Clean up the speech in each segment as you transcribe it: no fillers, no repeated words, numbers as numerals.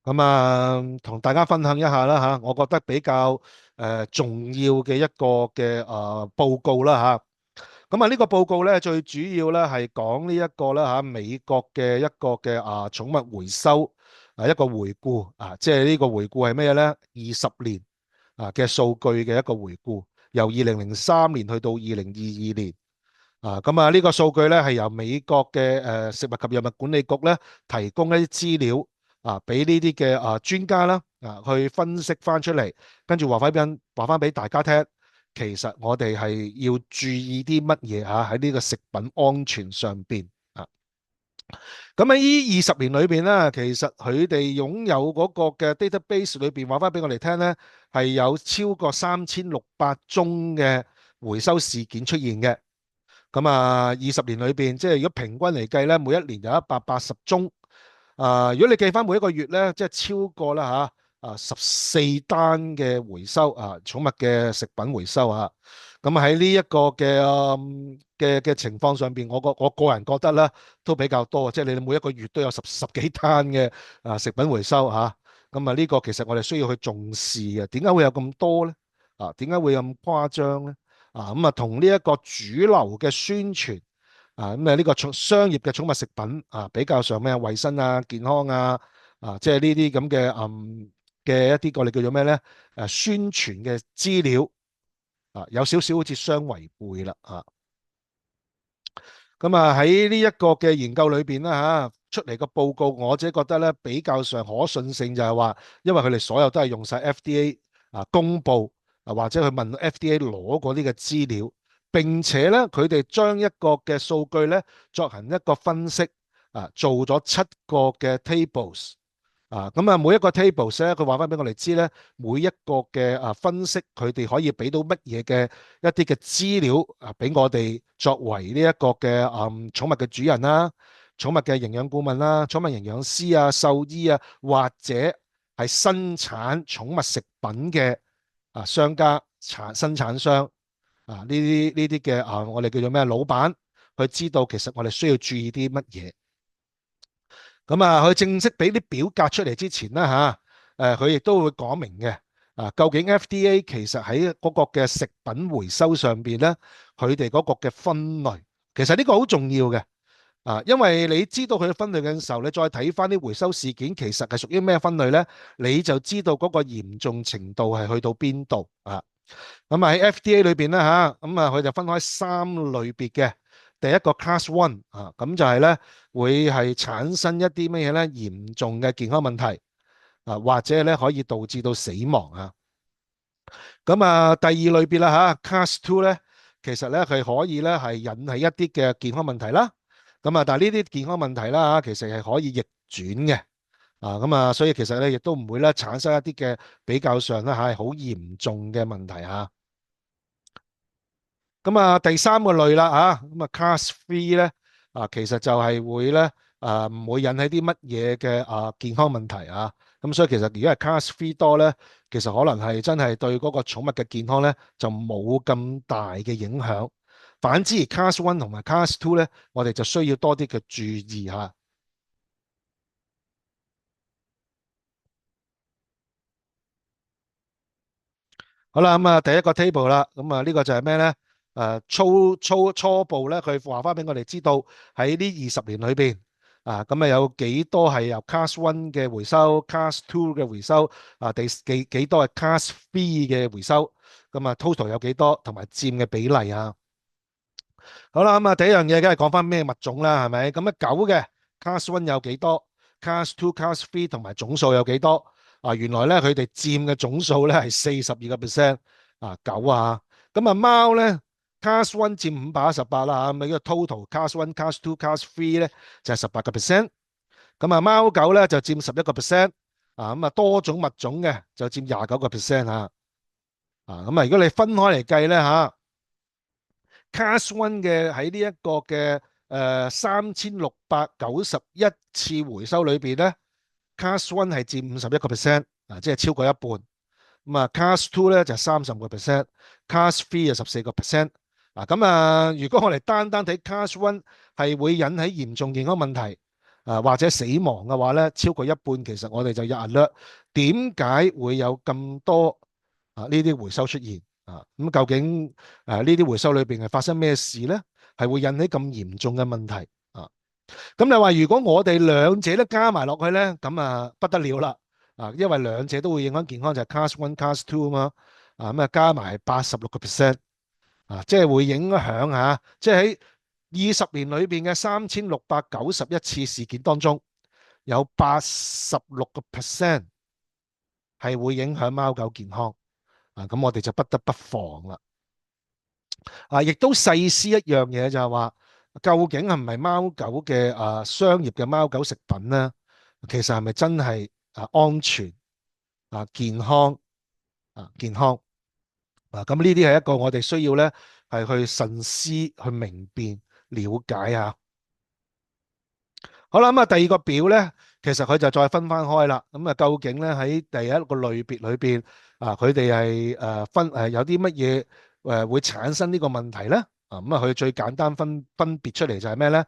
咁啊，同大家分享一下啦嚇，我覺得比較重要嘅一個嘅報告啦嚇。咁啊呢個報告咧最主要咧係講呢一個啦嚇美國嘅一個嘅寵物回收一個回顧即係呢個回顧係咩咧？20年嘅數據嘅一個回顧，由2003年去到2022年。咁呢個數據咧係由美國嘅食物及藥物管理局咧提供一啲資料俾呢啲嘅專家啦去分析翻出嚟，跟住話翻俾大家聽，其實我哋係要注意啲乜嘢喺呢個食品安全上邊啊。咁喺呢20年裏邊咧，其實佢哋擁有嗰個嘅 database 裏邊話翻俾我哋聽咧，係有超過3600宗嘅回收事件出現嘅。咁20年裏邊，即係如果平均嚟計咧，每一年有180宗。如果你計翻每一個月咧，即係超過啦14單嘅回收寵物嘅食品回收啊。咁喺呢一個嘅情況上邊，我個人覺得咧都比較多，即係你哋每一個月都有十幾單嘅食品回收嚇。咁呢個其實我哋需要去重視嘅。點解會有咁多咧？點解會有咁誇張咧？同呢一個主流嘅宣傳呢個商業嘅寵物食品比較上咩衞生健康即係呢啲咁嘅一啲我哋叫做咩咧宣傳嘅資料有少少好似相違背啦喺呢一個嘅研究裏邊啦出嚟個報告，我自己覺得咧比較上可信性就係話，因為佢哋所有都係用晒 FDA 公佈或者去問 FDA 攞嗰啲嘅資料。並且咧，佢哋將一個嘅數據咧作行一個分析做咗7個嘅 tables 每一個 tables 咧，佢話翻俾我哋知咧，每一個嘅分析，佢哋可以俾到乜嘢嘅一啲嘅資料俾我哋作為呢一個嘅寵物嘅主人啦、寵物嘅營養顧問啦、寵物營養師獸醫或者係生產寵物食品嘅商家、生產商。呢啲嘅我哋叫做咩老闆，佢知道其實我哋需要注意啲乜嘢。佢正式俾啲表格出嚟之前啦佢亦都會講明嘅。究竟 FDA 其實喺嗰個嘅食品回收上邊咧，佢哋嗰個嘅分類，其實呢個好重要嘅。因為你知道佢嘅分類嘅時候，你再睇翻啲回收事件，其實係屬於咩分類咧，你就知道嗰個嚴重程度係去到邊度喺 FDA 裏邊咧佢就分開3類別嘅。第一個 Class One 咁就係咧會係產生一啲乜嘢咧嚴重嘅健康問題或者咧可以導致到死亡第二類別啦Class Two 咧，其實咧佢可以咧係引起一啲嘅健康問題啦。但係呢啲健康問題啦其實係可以逆轉嘅所以其實咧亦都唔會咧產生一啲嘅比較上咧係好嚴重嘅問題第三個類啦Class Three 咧其實就係會咧唔會引起啲乜嘢嘅健康問題所以其實如果係 Class Three 多咧，其實可能係真係對嗰個寵物嘅健康咧就冇咁大嘅影響。反之而 Class One 同埋 Class Two 咧，我哋就需要多啲嘅注意好啦，第一個 table 啦，呢個就係咩咧？初步咧，佢話翻俾我哋知道喺呢20年裏邊有幾多係由 Class One 嘅回收，Class Two 嘅回收幾多係 Class Three 嘅回收，total 有幾多，同埋佔嘅比例好啦，第一樣嘢梗係講翻咩物種啦，係咪？狗嘅 Class One 有幾多，Class Two、Class Three 同埋總數有幾多？原來咧佢哋佔嘅總數咧係42%狗貓咧 Class One 佔518啦呢個 total Class One、Class Two、Class Three 咧就係18%。貓狗咧就佔11%多種物種嘅就佔29%如果你分開嚟計咧Class One 嘅喺呢一個嘅3691次回收裏邊咧，Class One 係佔51%，即係超過一半。Class Two 咧就35%，Class Three 就14%。如果我哋單單睇 Class One 係會引起嚴重健康問題或者死亡嘅話咧，超過一半，其實我哋就有 alert。點解會有咁多呢啲回收出現啊？咁究竟呢啲回收裏邊係發生咩事咧？係會引起咁嚴重嘅問題啊？咁你話如果我哋兩者都加埋落去咧，咁啊不得了啦！因為兩者都會影響健康，就係 Class One、Class Two 啊嘛。咁啊加埋86%即係會影響即係喺20年裏邊嘅3691次事件當中，有86%係會影響貓狗健康。咁我哋就不得不防啦。亦都細思一樣嘢就係話，究竟係唔係貓狗嘅商業嘅貓狗食品咧？其實係咪真係安全健康健康咁呢啲係一個我哋需要咧係去慎思去明辨了解下。好啦，咁第二個表咧，其實佢就再分翻開啦。咁究竟咧喺第一個類別裏邊佢哋係分有啲乜嘢會產生呢個問題咧？咁佢最簡單分別出嚟就係咩咧？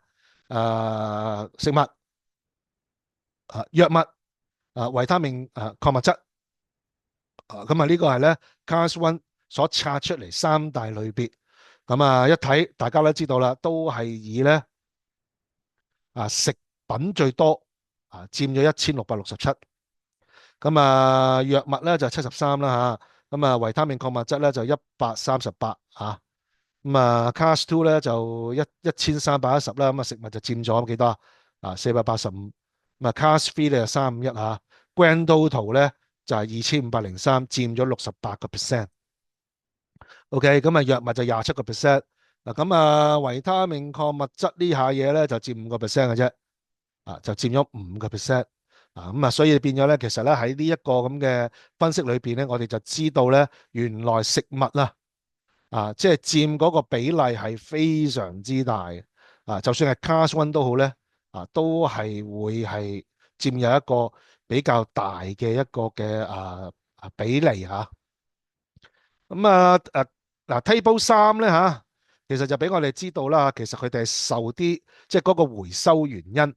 食物藥物維他命礦物質咁呢個係咧 Class One 所拆出嚟三大類別。咁一睇大家都知道啦，都係以咧食品最多佔咗1667。咁藥物咧就73啦嚇。咁維他命礦物質咧就138嚇。咁Class Two 咧就1310啦。咁食物就佔咗幾多485。咁Class Three 咧就351嚇。Grand Total 咧就係2503，佔咗68%。OK，咁藥物就27%。嗱咁維他命礦物質呢下嘢咧就佔5%嘅啫。就佔咗5%。所以變咗咧，其實咧喺呢一個咁嘅分析裏邊咧，我哋就知道咧，原來食物即係佔嗰個比例係非常之大嘅。就算係 Class One 都好咧，都係會係佔有一個比較大嘅一個嘅比例嚇。咁Table 3咧其實就俾我哋知道啦，其實佢哋係受啲即係嗰個回收原因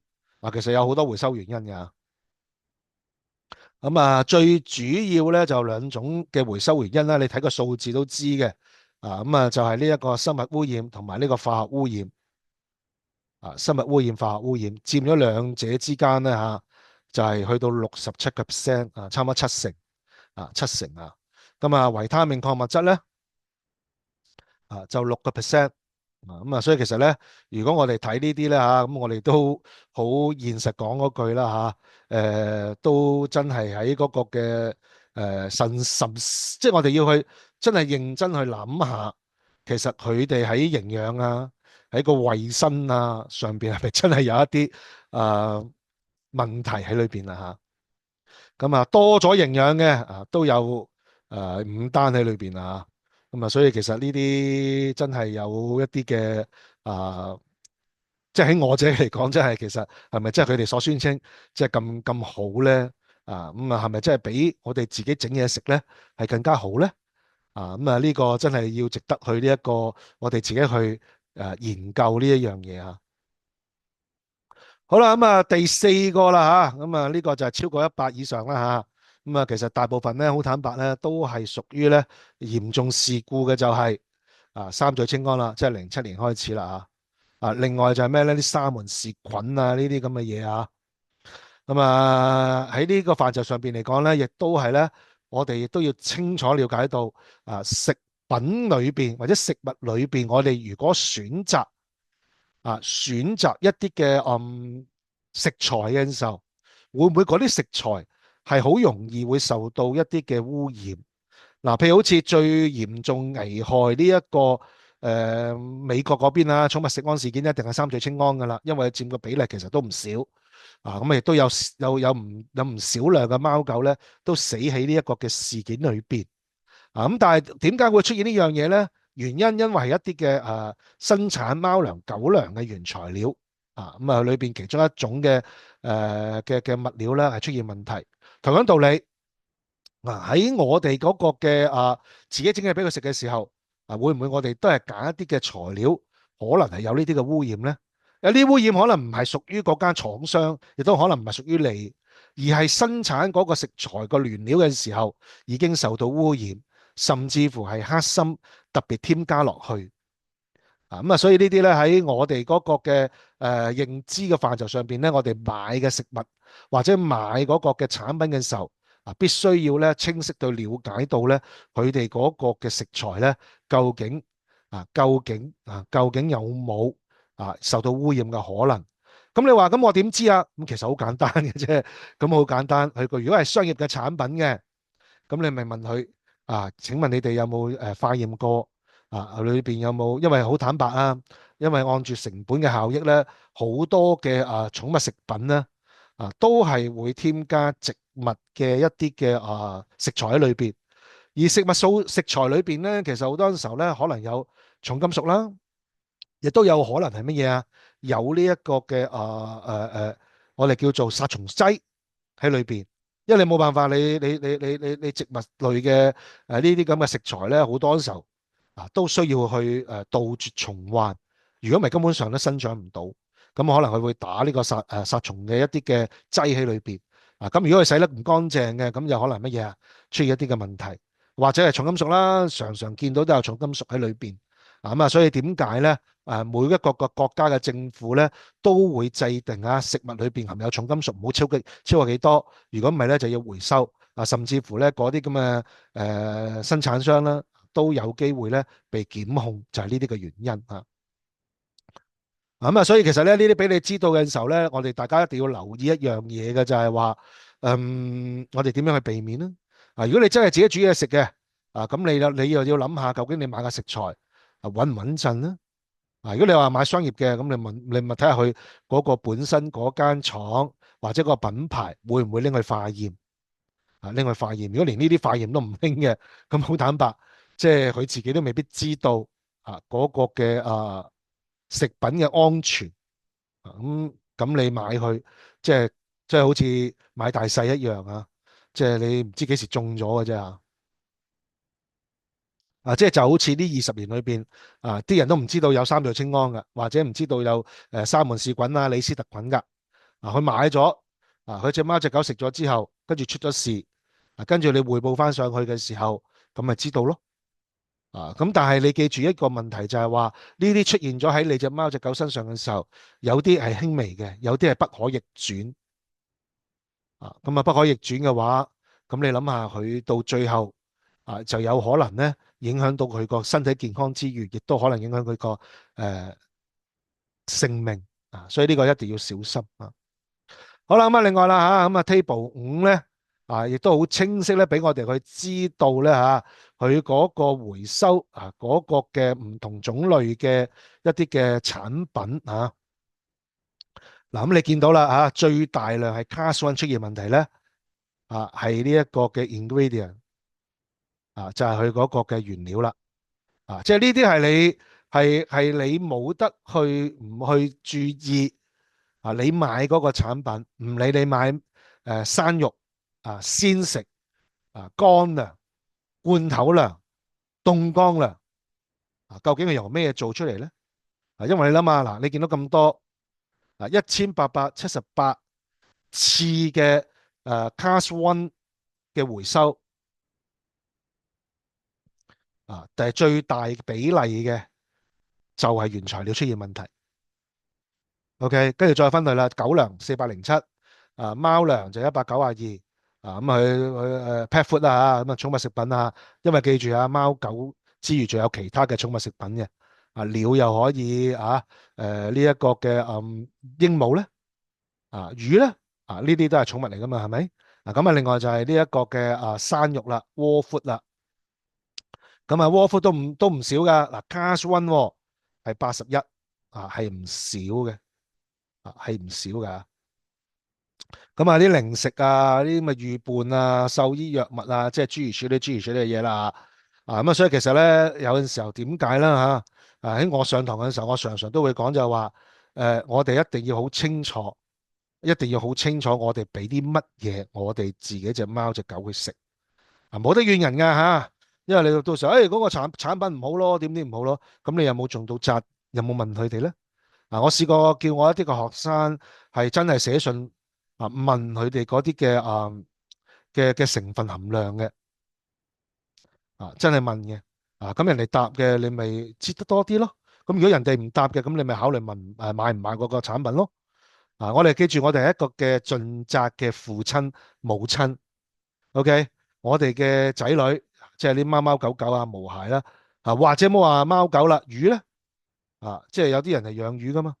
其實有好多回收原因㗎。咁最主要咧就兩種嘅回收原因啦，你睇個數字都知嘅。就係呢一個生物污染同埋呢個化學污染。生物污染、化學污染佔咗兩者之間咧就係去到67%差唔多七成七成咁維他命礦物質咧就6%。所以其實咧，如果我哋睇呢啲咧咁我哋都好現實講嗰句啦都真係喺嗰個嘅慎，即係我哋要去真係認真去諗下，其實佢哋喺營養喺個衛生上邊係咪真係有一啲問題喺裏邊咁多咗營養嘅都有五單喺裏邊咁所以其實呢啲真係有一啲嘅即係喺我自己嚟講，即係其實係咪即係佢哋所宣稱即係咁好咧？係咪真係比我哋自己整嘢食咧係更加好咧？呢個真係要值得去呢一個我哋自己去研究呢一樣嘢好啦，第四個啦呢個就係超過100以上啦其實大部分咧好坦白咧都係屬於咧嚴重事故嘅，就係三聚氰胺啦，即係07年開始啦另外就係咩咧？啲沙門氏菌呢啲咁嘅嘢喺呢個範疇上邊嚟講咧，亦都係咧，我哋亦都要清楚了解到食品裏邊或者食物裏邊，我哋如果選擇一啲嘅食材嘅時候，會唔會嗰啲食材係好容易會受到一啲嘅污染？譬如好似最嚴重危害呢一個美國嗰邊寵物食安事件一定係三聚氰胺噶啦，因為佔個比例其實都唔少咁亦都有唔少量嘅貓狗咧都死喺呢一個嘅事件裏邊咁但係點解會出現呢樣嘢咧？原因因為係一啲嘅生產貓糧、狗糧嘅原材料裏邊其中一種嘅物料咧係出現問題。同樣道理喺我哋嗰個嘅自己整嘢俾佢食嘅時候會唔會我哋都係揀一啲嘅材料可能係有呢啲嘅污染咧？有啲污染可能唔係屬於嗰間廠商，亦都可能唔係屬於你，而係生產嗰個食材個原料嘅時候已經受到污染，甚至乎係黑心特別添加落去。咁啊，所以呢啲咧喺我哋嗰個嘅認知嘅範疇上邊咧，我哋買嘅食物或者買嗰個嘅產品嘅時候，必須要咧清晰到了解到咧佢哋嗰個嘅食材咧究竟究竟有冇受到污染嘅可能？咁你話咁我點知啊？咁其實好簡單嘅啫，咁好簡單。佢個如果係商業嘅產品嘅。咁你咪問佢請問你哋有冇化驗過裏邊有冇？因為好坦白啊，因為按住成本嘅效益咧，好多嘅寵物食品咧都係會添加植物嘅一啲嘅食材喺裏邊，而食材裏邊咧，其實好多時候咧可能有重金屬啦，亦都有可能係乜嘢啊？有呢一個嘅我哋叫做殺蟲劑喺裏邊，因為你冇辦法，你植物類嘅呢啲咁嘅食材咧，好多時候都需要去杜絕蟲患，如果唔係根本上都生長唔到，咁可能佢會打呢個殺蟲嘅一啲嘅劑喺裏邊咁如果佢洗得唔乾淨嘅，咁有可能乜嘢啊？出現一啲嘅問題，或者係重金屬啦，常常見到都有重金屬喺裏邊所以點解咧？每一個國家嘅政府咧，都會制定食物裏邊含有重金屬唔好超過幾多，如果唔係咧就要回收甚至乎咧嗰啲咁嘅生產商啦，都有機會咧被檢控，就係呢啲嘅原因所以其實咧呢啲俾你知道嘅時候咧，我哋大家一定要留意一樣嘢嘅，就係話，我哋點樣去避免呢？如果你真係自己煮嘢食嘅咁你又要諗下，究竟你買嘅食材穩唔穩陣呢？如果你話買商業嘅，咁你咪睇下佢嗰個本身嗰間廠或者個品牌會唔會拎去化驗拎去化驗。如果連呢啲化驗都唔拎嘅，咁好坦白，即係佢自己都未必知道嗰個嘅食品嘅安全咁你買去即係即係好似買大細一樣即係你唔知幾時中咗嘅啫即係就好似呢20年裏邊啲人都唔知道有三聚氰胺㗎，或者唔知道有沙門氏菌李斯特菌㗎佢買咗佢隻貓隻狗食咗之後，跟住出咗事跟住你匯報翻上去嘅時候，咁咪知道咯咁但係你記住一個問題就係話呢啲出現咗喺你隻貓隻狗身上嘅時候，有啲係輕微嘅，有啲係不可逆轉咁不可逆轉嘅話，咁你諗下佢到最後就有可能咧影響到佢個身體健康之餘，亦都可能影響佢個性命所以呢個一定要小心好啦，咁另外啦咁Table 5咧亦都好清晰咧，俾我哋去知道咧佢嗰個回收嗰個嘅唔同種類嘅一啲嘅產品嗱，咁你見到啦最大量係 Class 1出現問題咧係呢一個嘅 ingredient 就係佢嗰個嘅原料啦即係呢啲係你冇得去唔去注意你買嗰個產品，唔理你買生肉鮮食乾糧、罐頭糧、凍乾糧究竟係由咩做出嚟咧？因為你諗下嗱，你見到咁多1878次嘅Class 1嘅回收但係最大比例嘅就係原材料出現問題。OK，跟住再分類啦，狗糧407，貓糧就192，咁佢pet food 咁寵物食品因為記住貓狗之餘仲有其他嘅寵物食品嘅，鳥又可以呢一個嘅鸚鵡咧，魚咧，呢啲都係寵物嚟噶嘛，係咪？咁另外就係呢一個嘅生肉啦，raw food 啦，咁raw food 都唔少噶，Class 1係81係唔少嘅。係唔少噶，咁啲零食啲咁嘅預拌獸醫藥物即係諸如此類嘅嘢啦，咁所以其實咧有陣時候點解啦喺我上堂嘅時候，我常常都會講就係話，我哋一定要好清楚，一定要好清楚我哋俾啲乜嘢我哋自己隻貓隻狗去食，冇得怨人噶因為你到時候嗰個產品唔好咯，點唔好咯，咁你有冇盡到責，有冇問佢哋咧？我試過叫我一啲嘅學生係真係寫信問佢哋嗰啲嘅成分含量嘅真係問嘅咁人哋答嘅你咪知得多啲咯。咁如果人哋唔答嘅，咁你咪考慮問買唔買嗰個產品咯。我哋記住，我哋係一個嘅盡責嘅父親母親。OK，我哋嘅仔女即係啲貓貓狗狗啊、毛孩啦或者冇話貓狗啦，魚咧即係有啲人係養魚噶嘛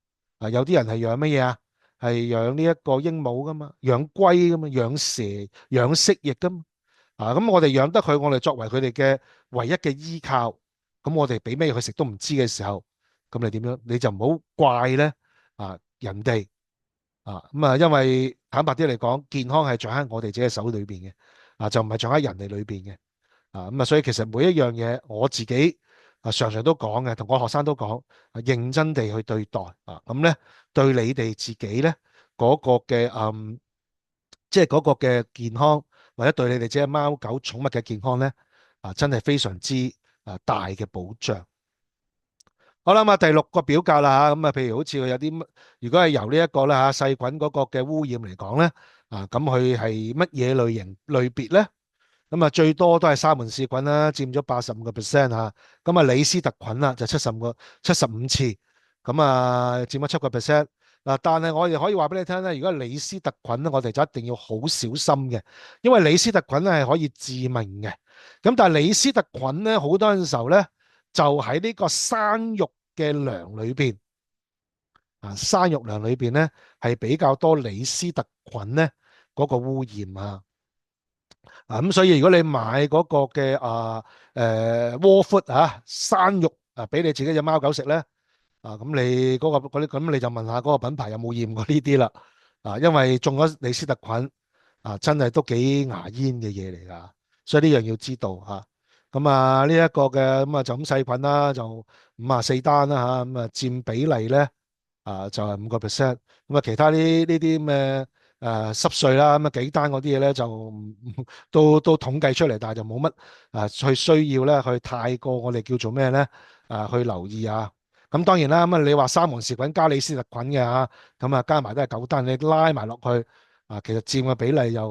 有啲人係養乜嘢啊？係養呢一個鸚鵡噶嘛，養龜噶嘛，養蛇、養蜥蜴噶嘛咁我哋養得佢，我哋作為佢哋嘅唯一嘅依靠，咁我哋俾咩佢食都唔知嘅時候，咁你點樣？你就唔好怪咧人哋咁因為坦白啲嚟講，健康係掌喺我哋自己手裏邊嘅就唔係掌喺人哋裏邊嘅所以其實每一樣嘢我自己常常都講嘅，同我學生都講認真地去對待咁咧對你哋自己咧嗰個嘅即係嗰個嘅健康，或者對你哋自己貓狗寵物嘅健康咧真係非常之大嘅保障。好啦，第六個表格啦譬如好似佢有啲如果係由呢一個啦細菌嗰個嘅污染嚟講咧咁佢係乜嘢類別咧？最多都係沙門氏菌啦，佔咗85%李斯特菌啦就75次，佔咗7%。但係我哋可以話俾你聽咧，如果係李斯特菌咧，我哋就一定要好小心嘅，因為李斯特菌咧係可以致命嘅。但係李斯特菌咧好多陣時候咧就喺呢個生肉嘅糧裏邊生肉糧裏邊咧係比較多李斯特菌咧嗰個污染咁所以如果你買嗰個嘅窩闊生肉俾你自己隻貓狗食咧咁你嗰啲咁你就問下嗰個品牌有冇驗過呢啲啦因為中咗李斯特菌真係都幾牙煙嘅嘢嚟㗎，所以呢樣要知道呢一個嘅就咁細菌啦，就54單啦佔比例咧就係5%，其他呢啲咩濕碎啦幾單嗰啲嘢咧就都統計出嚟，但係就冇乜去需要咧去太過我哋叫做咩咧去留意當然啦你話沙門氏菌加李斯特菌嘅加埋都係9單，你拉埋落去其實佔嘅比例又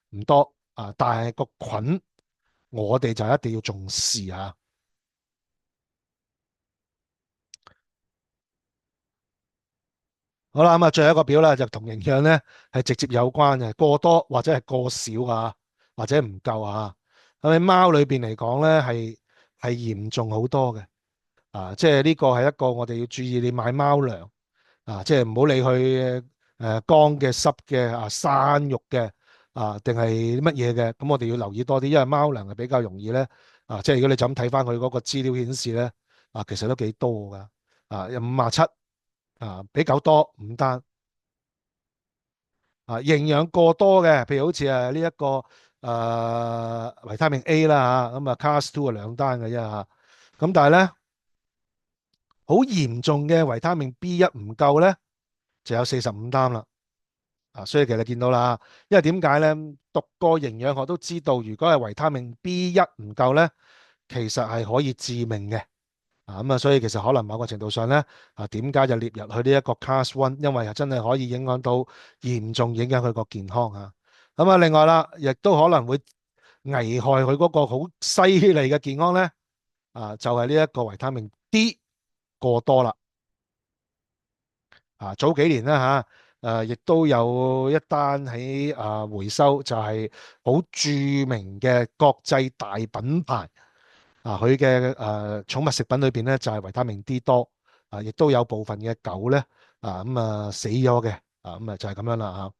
唔多但係個菌我哋就一定要重視好啦，最後一個表啦，就同營養咧係直接有關嘅，過多或者係過少或者唔夠喺貓裏邊嚟講咧係嚴重好多嘅即係呢個係一個我哋要注意，你買貓糧即係唔好理佢乾嘅、濕嘅生肉嘅定係乜嘢嘅，咁我哋要留意多啲，因為貓糧係比較容易咧即係如果你就咁睇翻佢嗰個資料顯示咧其實都幾多噶有57比較多5單。營養過多嘅，譬如好似呢一個維他命 A 啦Class 22單嘅啫咁但係咧好嚴重嘅維他命 B1唔夠咧，就有45單啦所以其實你見到啦因為點解咧？讀過營養學都知道，如果係維他命 B1唔夠咧，其實係可以致命嘅所以其實可能某個程度上咧點解就列入去呢一個 Class 1，因為真係可以影響到嚴重影響佢個健康另外啦，亦都可能會危害佢嗰個好犀利嘅健康咧就係呢一個維他命 D 過多啦早幾年啦亦都有一單喺回收，就係好著名嘅國際大品牌佢嘅寵物食品裏邊咧就係維他命 D 多亦都有部分嘅狗咧死咗嘅就係咁樣啦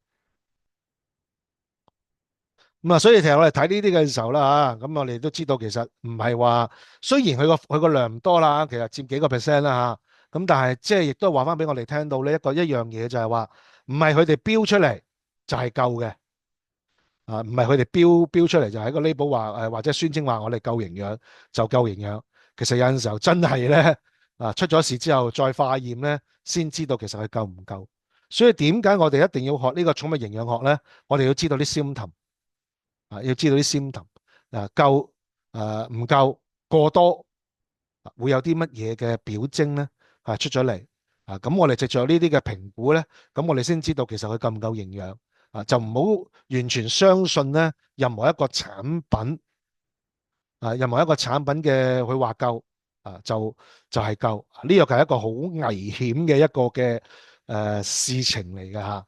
所以其實我哋睇呢啲嘅時候啦我哋都知道其實唔係話，雖然佢個量唔多啦，其實佔幾個 percent 啦咁但係即係亦都話翻俾我哋聽到呢一樣嘢就係話，唔係佢哋標出嚟就係夠嘅唔係佢哋標出嚟就喺個 label 話或者宣稱話我哋夠營養就夠營養，其實有陣時候真係咧出咗事之後再化驗咧，先知道其實佢夠唔夠。所以點解我哋一定要學呢個寵物營養學咧？我哋要知道啲 symptom 要知道啲 symptom 夠唔夠過多會有啲乜嘢嘅表徵咧出咗嚟咁我哋藉着呢啲嘅評估咧，咁我哋先知道其實佢夠唔夠營養就唔好完全相信咧任何一個產品任何一個產品嘅佢話夠就係夠，呢個係一個好危險嘅一個嘅事情嚟嘅嚇。